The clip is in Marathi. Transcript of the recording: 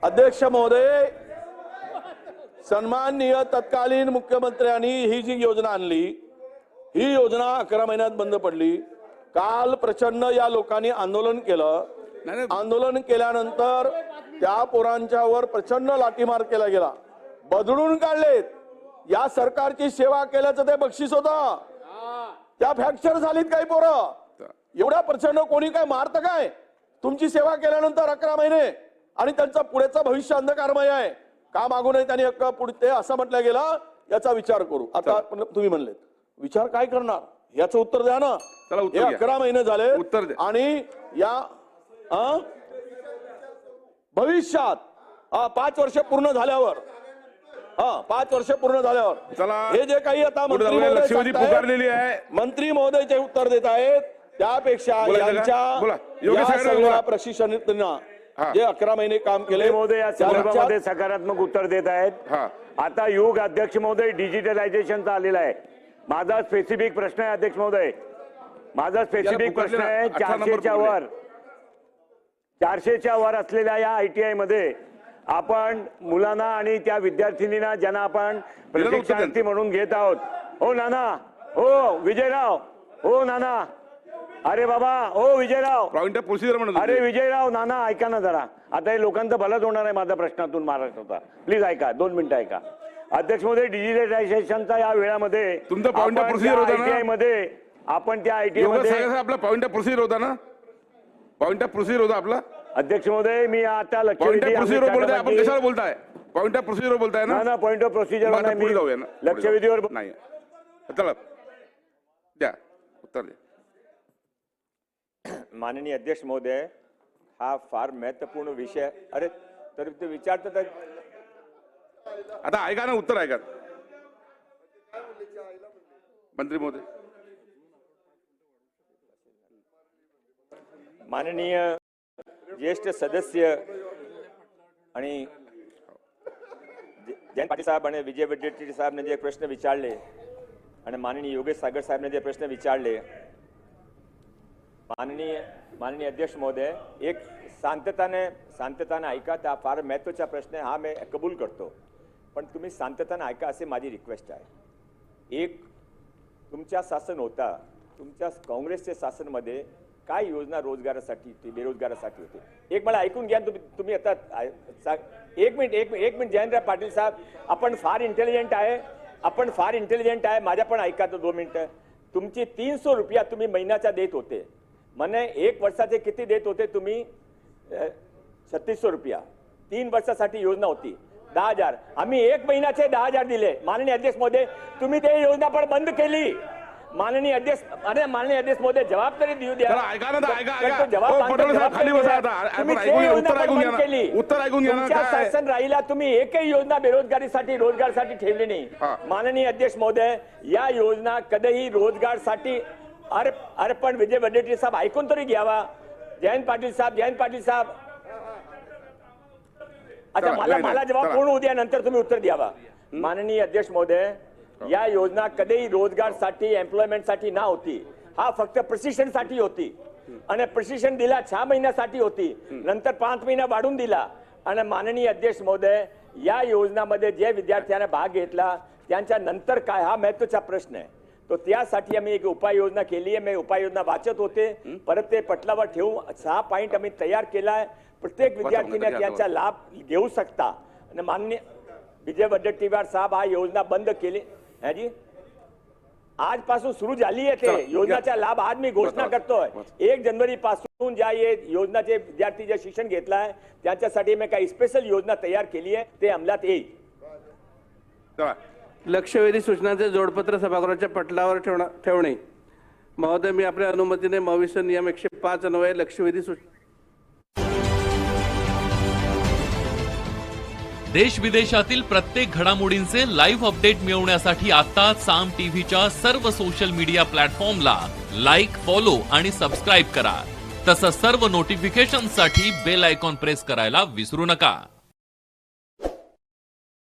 अध्यक्ष महोदय, सन्माननीय तत्कालीन मुख्यमंत्र्यांनी ही जी योजना आणली, ही योजना 11 महिन्यात बंद पडली। काल प्रचंड या लोकांनी आंदोलन केलं। आंदोलन केल्यानंतर त्या पोरांच्यावर प्रचंड लाठीमार केला गेला, बदलून काढलेत। या सरकारची सेवा केल्याचं ते बक्षीस होतं। त्या फ्रॅक्चर झालीत काही पोरं, एवढ्या प्रचंड कोणी काय मारतं काय? तुमची सेवा केल्यानंतर 11 महिने आणि त्यांचा पुढेचा भविष्य अंधकारमय आहे। का मागू नये त्यांनी हक्क पुढते असं म्हटलं गेलं, याचा विचार करू। आता तुम्ही म्हणले विचार काय करणार याचं उत्तर द्या ना। हे 11 महिने झाले उत्तर द्या। आणि या भविष्यात 5 वर्ष पूर्ण झाल्यावर 5 वर्ष पूर्ण झाल्यावर हे जे काही आता लक्षवेधी पुकारलेली आहे, मंत्री महोदयचे उत्तर देत आहेत, त्यापेक्षा यांच्या प्रशिक्षणार्थींना जे 11 महिने काम केले महोदय या संदर्भामध्ये सकारात्मक उत्तर देत आहेत। आता युग अध्यक्ष महोदय डिजिटलायझेशनचा आलेला आहे। माझा स्पेसिफिक प्रश्न आहे अध्यक्ष महोदय, माझा स्पेसिफिक प्रश्न आहे 400च्या वर असलेल्या या ITI मध्ये आपण मुलांना आणि त्या विद्यार्थिनींना ज्यांना आपण प्रशिक्षणार्थी म्हणून घेत आहोत, हो नाना, हो विजयराव, हो नाना, अरे बाबा, हो विजयराव, पॉइंट ऑफ प्रोसिजर म्हणून अरे विजयराव नाना ऐका ना जरा, आता हे लोकांचं भलंच होणार आहे माझ्या प्रश्नातून महाराष्ट्राचा, प्लीज ऐका 2 मिनिटं ऐका। अध्यक्ष महोदय डिजिटलायझेशनच्या या वेळामध्ये तुमचा पॉइंट ऑफ प्रोसिजर होता ना, ITI मध्ये आपण त्या ITI मध्ये आपला पॉइंट ऑफ प्रोसिजर होता ना, पॉइंट ऑफ प्रोसिजर होता आपला। अध्यक्ष महोदय मी आता पॉइंट ऑफ प्रोसिजर बोलताय आपण, कशाला बोलताय? पॉइंट ऑफ प्रोसिजर बोलताय ना? ना पॉइंट ऑफ प्रोसिजर पुढे जाऊया ना, लक्षवेधीवर नाही। चला द्या उत्तर द्या। माननीय अध्यक्ष महोदय, हा फार महत्वपूर्ण विषय, अरे तर ते विचारतात आता ऐका ना, उत्तर ऐका मंत्री महोदय। माननीय ज्येष्ठ सदस्य आणि जयंत पाटील साहेब आणि विजय वडेट्टीवार साहेबने जे प्रश्न विचारले आणि माननीय योगेश सागर साहेबने जे प्रश्न विचारले, माननीय अध्यक्ष महोदय, एक शांतताने ऐका, त्या फार महत्त्वाचा प्रश्न आहे, हा मी कबूल करतो, पण तुम्ही शांतताने ऐका असे माझी रिक्वेस्ट आहे। एक तुमच्या शासन होता, तुमच्या काँग्रेसच्या शासनमध्ये काय योजना रोजगारासाठी होती, बेरोजगारासाठी होती? एक मला ऐकून घ्या, तुम्ही आता एक मिनिट जयंतराव पाटील साहेब, आपण फार इंटेलिजंट आहे, माझ्या पण ऐका तो 2 मिनिटं। तुमची 300 रुपया तुम्ही महिन्याचा देत होते, म्हणे 1 वर्षाचे किती देत होते तुम्ही? 3600 रुपया। 3 वर्षासाठी योजना होती 10,000, आम्ही 1 महिन्याचे 10,000 दिले। माननीय अध्यक्ष महोदय, तुम्ही ते योजना पण बंद केली। माननीय अध्यक्ष महोदय, जवाब तरी देऊ द्या। शासन राहिला, तुम्ही एकही योजना बेरोजगारीसाठी रोजगारसाठी ठेवली नाही। माननीय अध्यक्ष महोदय, या योजना कधीही रोजगारसाठी, अरे पण विजय वडेट्टीवार साहेब ऐकून तरी घ्यावा। जयंत पाटील साहेब अच्छा, मला जवाब पूर्ण होऊ द्या, नंतर तुम्ही उत्तर द्यावा। माननीय अध्यक्ष महोदय, या योजना कधीही रोजगारसाठी, एम्प्लॉयमेंटसाठी ना होती, हा फक्त प्रशिक्षणासाठी होती आणि प्रशिक्षण दिला 6 महिन्यासाठी होती, नंतर 5 महिना वाढून दिला। आणि माननीय अध्यक्ष महोदय, या योजनामध्ये जे विद्यार्थ्यांना भाग घेतला त्यांच्या नंतर काय, हा महत्त्वाचा प्रश्न आहे। तो त्यासाठी आम्ही एक उपाययोजना केली आहे, मी उपाययोजना वाचत होते, परत ते पटलावर ठेवून 6 पॉइंट आम्ही तयार केलाय, प्रत्येक विद्यार्थीने त्यांचा लाभ घेऊ शकता। आणि माननीय विजय वडेट्टीवार साहेब, हा योजना बंद केली है जी, आजपासून सुरू झाली आहे ते योजनाचा लाभ। आज मी घोषणा करतोय 1 जानेवारी पासून ज्या योजनाचे विद्यार्थी जे शिक्षण घेतलाय त्यांच्यासाठी मी काही स्पेशल योजना तयार केली आहे, ते अंमलात येईल। लक्षवेधी सूचनांचे जोडपत्र सभागृहाच्या पटलावर ठेवणे। महोदय, मी आपल्या अनुमतीने मविष्य नियम 105 अन्वये लक्षवेधी सूचना। देश विदेशातील प्रत्येक घडामोडींचे लाईव्ह अपडेट मिळवण्यासाठी आता साम टीव्हीच्या सर्व सोशल मीडिया प्लॅटफॉर्मला लाईक, फॉलो आणि सबस्क्राईब करा। तसंच सर्व नोटिफिकेशनसाठी बेल आयकॉन प्रेस करायला विसरू नका।